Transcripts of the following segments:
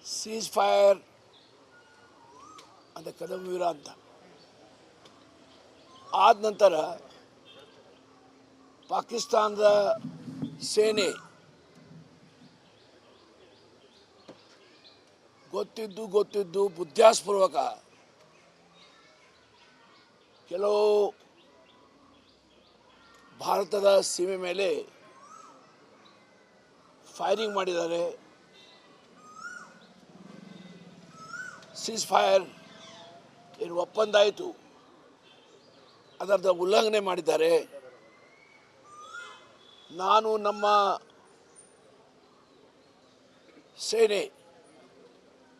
Seize fire ಅಂತ ಕದಮವೀರ ಅಂತ ಆದ ನಂತರ ಪಾಕಿಸ್ತಾನದ ಸೇನೆ ಗೊತ್ತಿದ್ದು ಬುದ್ಧಾಸ್ಪೂರ್ವಕ ಕೆಲವು ಭಾರತದ ಸೀಮೆ ಮೇಲೆ ಫೈರಿಂಗ್ ಮಾಡಿದ್ದಾರೆ. ಸೀಸ್ ಫೈರ್ ಏನು ಒಪ್ಪಂದ ಆಯಿತು, ಅದರದ ಉಲ್ಲಂಘನೆ ಮಾಡಿದ್ದಾರೆ. ನಾನು ನಮ್ಮ ಸೇನೆ,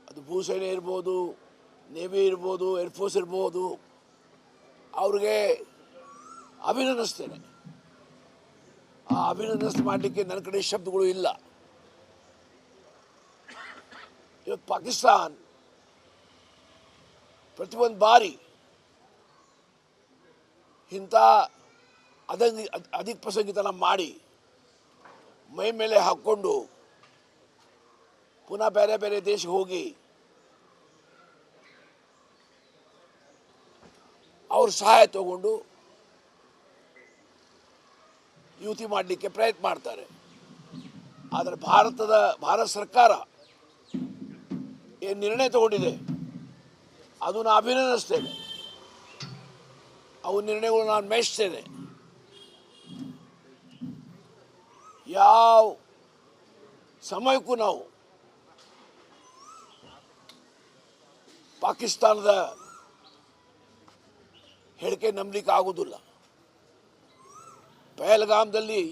ಅದು ಭೂಸೇನೆ ಇರ್ಬೋದು, ನೇವಿ ಇರ್ಬೋದು, ಏರ್ಫೋರ್ಸ್ ಇರ್ಬೋದು, ಅವ್ರಿಗೆ ಅಭಿನಂದಿಸ್ತೇನೆ. ಆ ಅಭಿನಂದನೆ ಮಾಡಲಿಕ್ಕೆ ನನ್ನ ಕಡೆ ಶಬ್ದಗಳು ಇಲ್ಲ. ಇವತ್ತು ಪಾಕಿಸ್ತಾನ್ ಪ್ರತಿಯೊಂದು ಬಾರಿ ಇಂಥ ಅಧಿಕ ಪ್ರಸಂಗಿತನ ಮಾಡಿ ಮೈ ಮೇಲೆ ಹಾಕ್ಕೊಂಡು ಪುನಃ ಬೇರೆ ಬೇರೆ ದೇಶಕ್ಕೆ ಹೋಗಿ ಅವ್ರ ಸಹಾಯ ತಗೊಂಡು ಯುತಿ ಮಾಡಲಿಕ್ಕೆ ಪ್ರಯತ್ನ ಮಾಡ್ತಾರೆ. ಆದರೆ ಭಾರತ ಸರ್ಕಾರ ಏನು ನಿರ್ಣಯ ತಗೊಂಡಿದೆ ಅದು ನಾನು ಅಭಿನಂದಿಸ್ತೇನೆ. ಅವು ನಿರ್ಣಯಗಳು ನಾನು ಮೆಚ್ತೇನೆ. ಯಾವ ಸಮಯಕ್ಕೂ ನಾವು ಪಾಕಿಸ್ತಾನದ ಹೇಳಿಕೆ ನಂಬಲಿಕ್ಕೆ ಆಗೋದಿಲ್ಲ. ಪಹಲ್ಗಾಮ್ದಲ್ಲಿ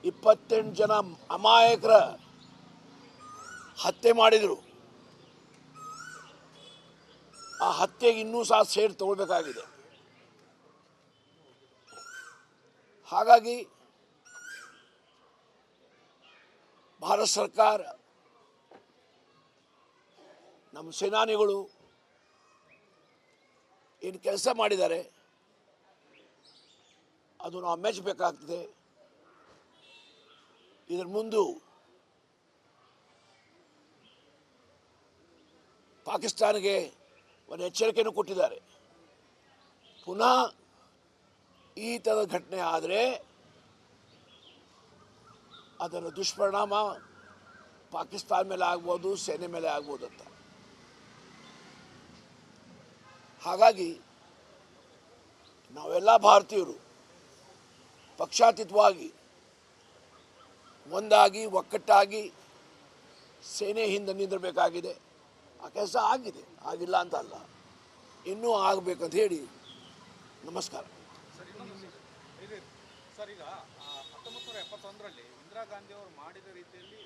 28 ಜನ ಅಮಾಯಕರ ಹತ್ಯೆ ಮಾಡಿದರು. ಆ ಹತ್ಯೆಗೆ ಇನ್ನೂ ಸಹ ಸೇಡು ತಗೊಳ್ಬೇಕಾಗಿದೆ. ಹಾಗಾಗಿ ಭಾರತ ಸರ್ಕಾರ, ನಮ್ಮ ಸೇನಾನಿಗಳು ಏನು ಕೆಲಸ ಮಾಡಿದ್ದಾರೆ ಅದು ನಾವು ಮೆಚ್ಚಬೇಕಾಗ್ತದೆ. ಇದರ ಮುಂದೆ ಪಾಕಿಸ್ತಾನಿಗೆ ಒಂದು ಎಚ್ಚರಿಕೆಯನ್ನು ಕೊಟ್ಟಿದ್ದಾರೆ. ಪುನಃ ಈ ಥರದ ಘಟನೆ ಆದರೆ ಅದರ ದುಷ್ಪರಿಣಾಮ ಪಾಕಿಸ್ತಾನ ಮೇಲೆ ಆಗ್ಬೋದು, ಸೇನೆ ಮೇಲೆ ಆಗ್ಬೋದು ಅಂತ. ಹಾಗಾಗಿ ನಾವೆಲ್ಲ ಭಾರತೀಯರು ಪಕ್ಷಾತೀತವಾಗಿ ಒಂದಾಗಿ ಒಕ್ಕಟ್ಟಾಗಿ ಸೇನೆ ಹಿಂದೆ ನಿಂದಿರಬೇಕಾಗಿದೆ. ಆ ಕೆಲಸ ಆಗಿದೆ, ಆಗಿಲ್ಲ ಅಂತ ಅಲ್ಲ, ಇನ್ನೂ ಆಗಬೇಕಂತ ಹೇಳಿ ನಮಸ್ಕಾರ. ಸರ್, ಈಗ 1971ರಲ್ಲಿ ಇಂದಿರಾ ಗಾಂಧಿ ಅವರು ಮಾಡಿದ ರೀತಿಯಲ್ಲಿ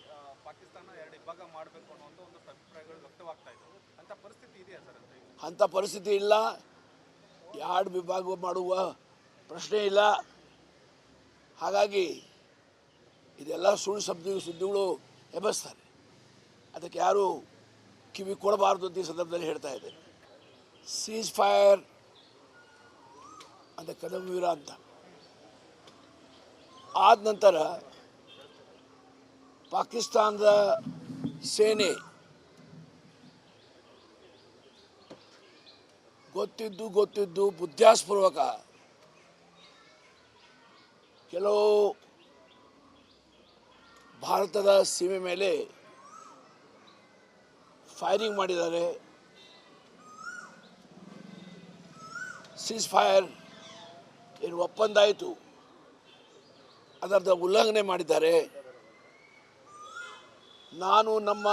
ಪಾಕಿಸ್ತಾನ 2 ವಿಭಾಗ ಮಾಡಬೇಕು ಅನ್ನೋ ಒಂದು ಅಭಿಪ್ರಾಯಗಳು ವ್ಯಕ್ತವಾಗ್ತಾ ಇದ್ದವು. ಅಂಥ ಪರಿಸ್ಥಿತಿ ಇದೆಯಾ ಸರ್? ಅಂಥ ಪರಿಸ್ಥಿತಿ ಇಲ್ಲ. 2 ವಿಭಾಗ ಮಾಡುವ ಪ್ರಶ್ನೆ ಇಲ್ಲ. ಹಾಗಾಗಿ ಇದೆಲ್ಲ ಸುಳ್ಳು ಸುದ್ದಿಗಳು ಎಬ್ಬಿಸ್ತಾರೆ. ಅದಕ್ಕೆ ಯಾರು ಕಿವಿ ಕೊಡಬಾರ್ದು ಅಂತ ಈ ಸಂದರ್ಭದಲ್ಲಿ ಹೇಳ್ತಾ ಇದ್ದೇನೆ. ಸೀಸ್ ಫೈರ್ ಅಂತ ಕದಮವೀರ ಅಂತ ಆದ ನಂತರ ಪಾಕಿಸ್ತಾನದ ಸೇನೆ ಗೊತ್ತಿದ್ದು ಬುದ್ಧಾಸ್ಪೂರ್ವಕ ಕೆಲವು ಭಾರತದ ಸೀಮೆ ಮೇಲೆ ಫೈರಿಂಗ್ ಮಾಡಿದ್ದಾರೆ. ಸೀಸ್ ಫೈರ್ ಏನು ಒಪ್ಪಂದ ಆಯಿತು, ಅದರದ ಉಲ್ಲಂಘನೆ ಮಾಡಿದ್ದಾರೆ. ನಾನು ನಮ್ಮ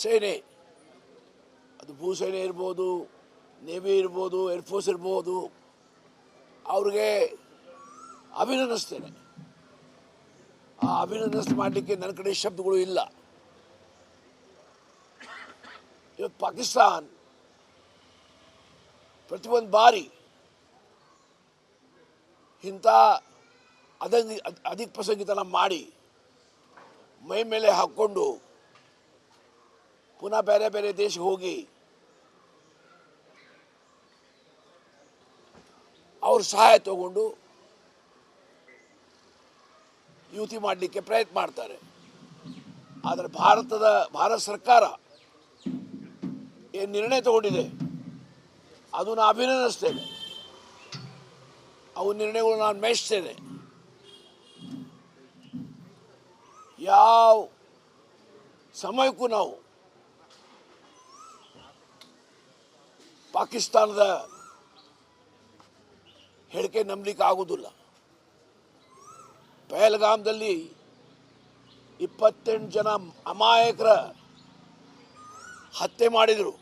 ಸೇನೆ, ಅದು ಭೂಸೇನೆ ಇರ್ಬೋದು, ನೇವಿ ಇರ್ಬೋದು, ಏರ್ಫೋರ್ಸ್ ಇರ್ಬೋದು, ಅವ್ರಿಗೆ ಅಭಿನಂದಿಸ್ತೇನೆ. ಆ ಅಭಿನಂದನೆ ಮಾಡಲಿಕ್ಕೆ ನನ್ನ ಕಡೆ ಶಬ್ದಗಳು ಇಲ್ಲ. ಇವತ್ತು ಪಾಕಿಸ್ತಾನ್ ಪ್ರತಿಯೊಂದು ಬಾರಿ ಇಂಥ ಅಧಿಕ ಪ್ರಸಂಗಿತನ ಮಾಡಿ ಮೈ ಮೇಲೆ ಹಾಕ್ಕೊಂಡು ಪುನಃ ಬೇರೆ ಬೇರೆ ದೇಶಕ್ಕೆ ಹೋಗಿ ಅವ್ರ ಸಹಾಯ ತಗೊಂಡು ಯುತಿ ಮಾಡಲಿಕ್ಕೆ ಪ್ರಯತ್ನ ಮಾಡ್ತಾರೆ. ಆದರೆ ಭಾರತ ಸರ್ಕಾರ ಏನು ನಿರ್ಣಯ ತಗೊಂಡಿದೆ ಅದು ನಾನು ಅಭಿನಂದಿಸ್ತೇನೆ. ಅವು ನಿರ್ಣಯಗಳು ನಾನು ಮೆಚ್ತೇನೆ. ಯಾವ ಸಮಯಕ್ಕೂ ನಾವು ಪಾಕಿಸ್ತಾನದ ಹೇಳಿಕೆ ನಂಬಲಿಕ್ಕೆ ಆಗುವುದಿಲ್ಲ. ಪಹಲ್ಗಾಮ್ದಲ್ಲಿ 28 ಜನ ಅಮಾಯಕರ ಹತ್ಯೆ ಮಾಡಿದರು.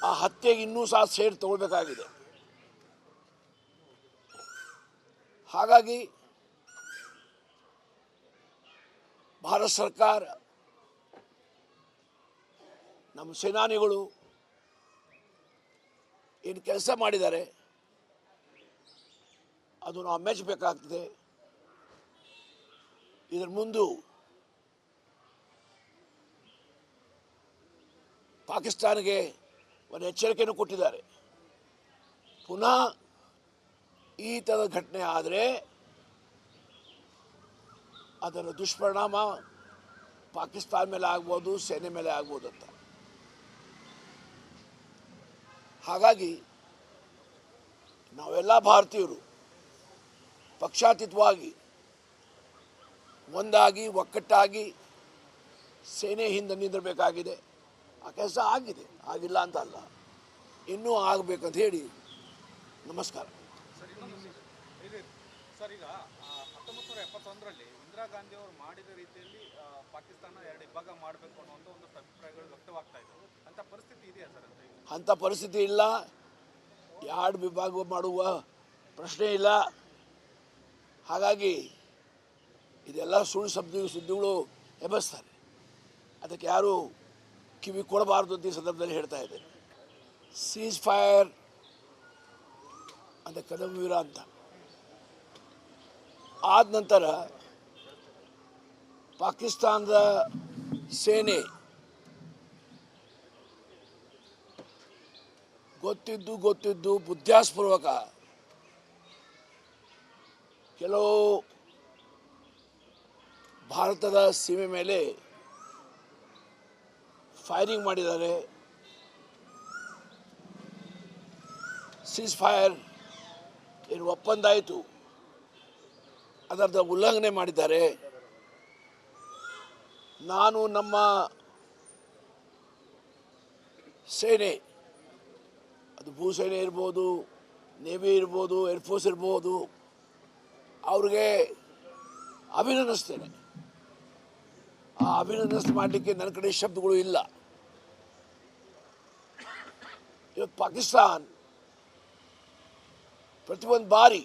ಆ ಹತ್ಯೆಗೆ ಇನ್ನೂ ಸಹ ಸೇಡು ತಗೊಳ್ಬೇಕಾಗಿದೆ. ಹಾಗಾಗಿ ಭಾರತ ಸರ್ಕಾರ, ನಮ್ಮ ಸೇನಾನಿಗಳು ಏನು ಕೆಲಸ ಮಾಡಿದ್ದಾರೆ ಅದು ನಾವು ಮೆಚ್ಚಬೇಕಾಗ್ತದೆ. ಇದರ ಮುಂದೆ ಪಾಕಿಸ್ತಾನಿಗೆ ಒಂದು ಎಚ್ಚರಿಕೆಯನ್ನು ಕೊಟ್ಟಿದ್ದಾರೆ. ಪುನಃ ಈ ಥರದ ಘಟನೆ ಆದರೆ ಅದರ ದುಷ್ಪರಿಣಾಮ ಪಾಕಿಸ್ತಾನ ಮೇಲೆ ಆಗ್ಬೋದು, ಸೇನೆ ಮೇಲೆ ಆಗ್ಬೋದು ಅಂತ. ಹಾಗಾಗಿ ನಾವೆಲ್ಲ ಭಾರತೀಯರು ಪಕ್ಷಾತೀತವಾಗಿ ಒಂದಾಗಿ ಒಕ್ಕಟ್ಟಾಗಿ ಸೇನೆ ಹಿಂದೆ ನಿಂದಿರಬೇಕಾಗಿದೆ. ಆ ಕೆಲಸ ಆಗಿದೆ, ಆಗಿಲ್ಲ ಅಂತ ಅಲ್ಲ, ಇನ್ನೂ ಆಗಬೇಕಂತ ಹೇಳಿ ನಮಸ್ಕಾರ. ಸರ್, ಈಗ 1971ರಲ್ಲಿ ಇಂದಿರಾ ಗಾಂಧಿ ಅವರು ಮಾಡಿದ ರೀತಿಯಲ್ಲಿ ಪಾಕಿಸ್ತಾನ 2 ವಿಭಾಗ ಮಾಡಬೇಕು ಅನ್ನುವಂಥ ಒಂದಷ್ಟು ಅಭಿಪ್ರಾಯಗಳು ವ್ಯಕ್ತವಾಗ್ತಾ ಇದ್ದವು. ಅಂತ ಪರಿಸ್ಥಿತಿ ಇದೆಯಾ ಸರ್? ಅಂಥ ಪರಿಸ್ಥಿತಿ ಇಲ್ಲ. 2 ವಿಭಾಗ ಮಾಡುವ ಪ್ರಶ್ನೆ ಇಲ್ಲ. ಹಾಗಾಗಿ ಇದೆಲ್ಲ ಸುಳ್ಳು ಸುದ್ದಿಗಳು ಎಬ್ಬಿಸ್ತಾರೆ. ಅದಕ್ಕೆ ಯಾರು ಕಿವಿ ಕೊಡಬಾರ್ದು ಅಂತ ಈ ಸಂದರ್ಭದಲ್ಲಿ ಹೇಳ್ತಾ ಇದ್ದೇನೆ. ಸೀಸ್ ಫೈರ್ ಅಂತ ಕದಮವೀರ ಅಂತ ಆದ ನಂತರ ಪಾಕಿಸ್ತಾನದ ಸೇನೆ ಗೊತ್ತಿದ್ದು ಬುದ್ಧಾಸ್ಪೂರ್ವಕ ಕೆಲವು ಭಾರತದ ಸೀಮೆ ಮೇಲೆ ಫೈರಿಂಗ್ ಮಾಡಿದ್ದಾರೆ. ಸೀಸ್ ಫೈರ್ ಏನು ಒಪ್ಪಂದ ಆಯಿತು ಅದರ ಉಲ್ಲಂಘನೆ ಮಾಡಿದ್ದಾರೆ. ನಾನು ನಮ್ಮ ಸೇನೆ, ಅದು ಭೂಸೇನೆ ಇರ್ಬೋದು, ನೇವಿ ಇರ್ಬೋದು, ಏರ್ಫೋರ್ಸ್ ಇರ್ಬೋದು, ಅವ್ರಿಗೆ ಅಭಿನಂದಿಸ್ತೇನೆ. ಆ ಅಭಿನಂದನೆ ಮಾಡಲಿಕ್ಕೆ ನನ್ನ ಕಡೆ ಶಬ್ದಗಳು ಇಲ್ಲ. ಇವತ್ತು ಪಾಕಿಸ್ತಾನ ಪ್ರತಿಯೊಂದು ಬಾರಿ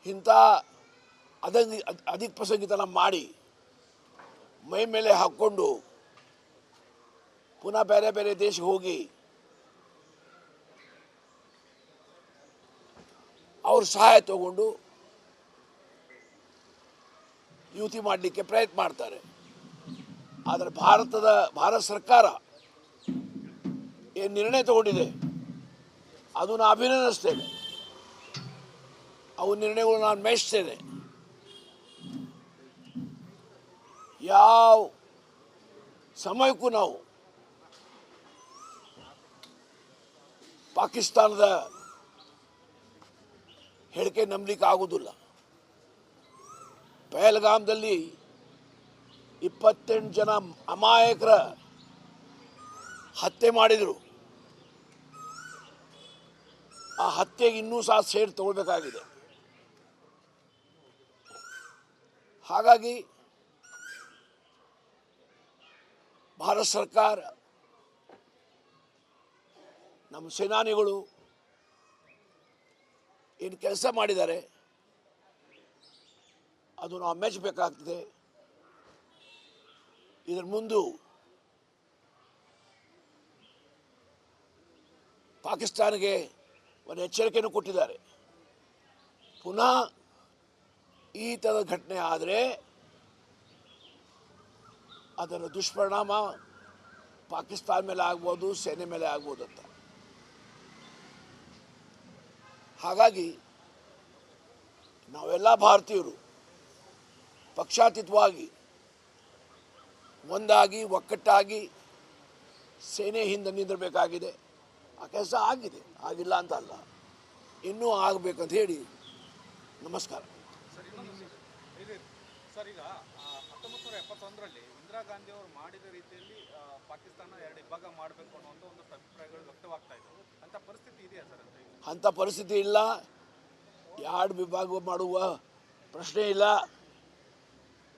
ಇಂಥ ಅಧಿಕ ಪ್ರಸಂಗಿತನ ಮಾಡಿ ಮೈ ಮೇಲೆ ಹಾಕ್ಕೊಂಡು ಪುನಃ ಬೇರೆ ಬೇರೆ ದೇಶಕ್ಕೆ ಹೋಗಿ ಅವ್ರ ಸಹಾಯ ತಗೊಂಡು ಯುತಿ ಮಾಡಲಿಕ್ಕೆ ಪ್ರಯತ್ನ ಮಾಡ್ತಾರೆ. ಆದರೆ ಭಾರತ ಸರ್ಕಾರ ಏನು ನಿರ್ಣಯ ತಗೊಂಡಿದೆ ಅದು ನಾನು ಅಭಿನಂದಿಸ್ತೇನೆ. ಅವು ನಿರ್ಣಯಗಳು ನಾನು ಮೆಚ್ತೇನೆ. ಯಾವ ಸಮಯಕ್ಕೂ ನಾವು ಪಾಕಿಸ್ತಾನದ ಹೇಳಿಕೆ ನಂಬಲಿಕ್ಕೆ ಆಗುವುದಿಲ್ಲ. ಪಹಲ್ಗಾಮ್ದಲ್ಲಿ 28 ಜನ ಅಮಾಯಕರ ಹತ್ಯೆ ಮಾಡಿದರು. ಆ ಹತ್ಯೆಗೆ ಇನ್ನೂ ಸಹ ಸೇಡು ತಗೊಳ್ಬೇಕಾಗಿದೆ. ಹಾಗಾಗಿ ಭಾರತ ಸರ್ಕಾರ, ನಮ್ಮ ಸೇನಾನಿಗಳು ಏನು ಕೆಲಸ ಮಾಡಿದ್ದಾರೆ ಅದು ನಾವು ಮೆಚ್ಚಬೇಕಾಗ್ತದೆ. ಇದರ ಮುಂದೆ ಪಾಕಿಸ್ತಾನಿಗೆ ಒಂದು ಎಚ್ಚರಿಕೆಯನ್ನು ಕೊಟ್ಟಿದ್ದಾರೆ. ಪುನಃ ಈ ಥರದ ಘಟನೆ ಆದರೆ ಅದರ ದುಷ್ಪರಿಣಾಮ ಪಾಕಿಸ್ತಾನ ಮೇಲೆ ಆಗ್ಬೋದು, ಸೇನೆ ಮೇಲೆ ಆಗ್ಬೋದು ಅಂತ. ಹಾಗಾಗಿ ನಾವೆಲ್ಲ ಭಾರತೀಯರು ಪಕ್ಷಾತೀತವಾಗಿ ಒಂದಾಗಿ ಒಕ್ಕಟ್ಟಾಗಿ ಸೇನೆ ಹಿಂದೆ ನಿಂದಿರಬೇಕಾಗಿದೆ. ಆ ಕೆಲಸ ಆಗಿದೆ, ಆಗಿಲ್ಲ ಅಂತ ಅಲ್ಲ, ಇನ್ನೂ ಆಗಬೇಕಂತ ಹೇಳಿ ನಮಸ್ಕಾರ. ಸರ್ ಇನ್ನೊಂದು ಸರ್ ಈಗ 1971ರಲ್ಲಿ ಇಂದಿರಾ ಗಾಂಧಿ ಅವರು ಮಾಡಿದ ರೀತಿಯಲ್ಲಿ ಪಾಕಿಸ್ತಾನ ಎರಡು ಇಬ್ಬಾಗ ಮಾಡಬೇಕು ಅನ್ನುವಂಥ ಒಂದಷ್ಟು ಅಭಿಪ್ರಾಯಗಳು ವ್ಯಕ್ತವಾಗ್ತಾ ಇದ್ದವು. ಅಂಥ ಪರಿಸ್ಥಿತಿ ಇದೆಯಾ ಸರ್ ಅಂತ? ಅಂಥ ಪರಿಸ್ಥಿತಿ ಇಲ್ಲ, ಎರಡು ವಿಭಾಗ ಮಾಡುವ ಪ್ರಶ್ನೆ ಇಲ್ಲ.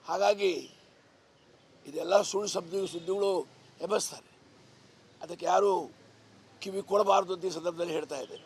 ಹಾಗಾಗಿ ಇದೆಲ್ಲ ಸುಳ್ಳು ಸುದ್ದಿಗಳು ಎಬ್ಬಿಸ್ತಾರೆ, ಅದಕ್ಕೆ ಯಾರು ಕಿವಿ ಕೊಡಬಾರ್ದು ಅಂತ ಈ ಸಂದರ್ಭದಲ್ಲಿ ಹೇಳ್ತಾ ಇದ್ದೇನೆ.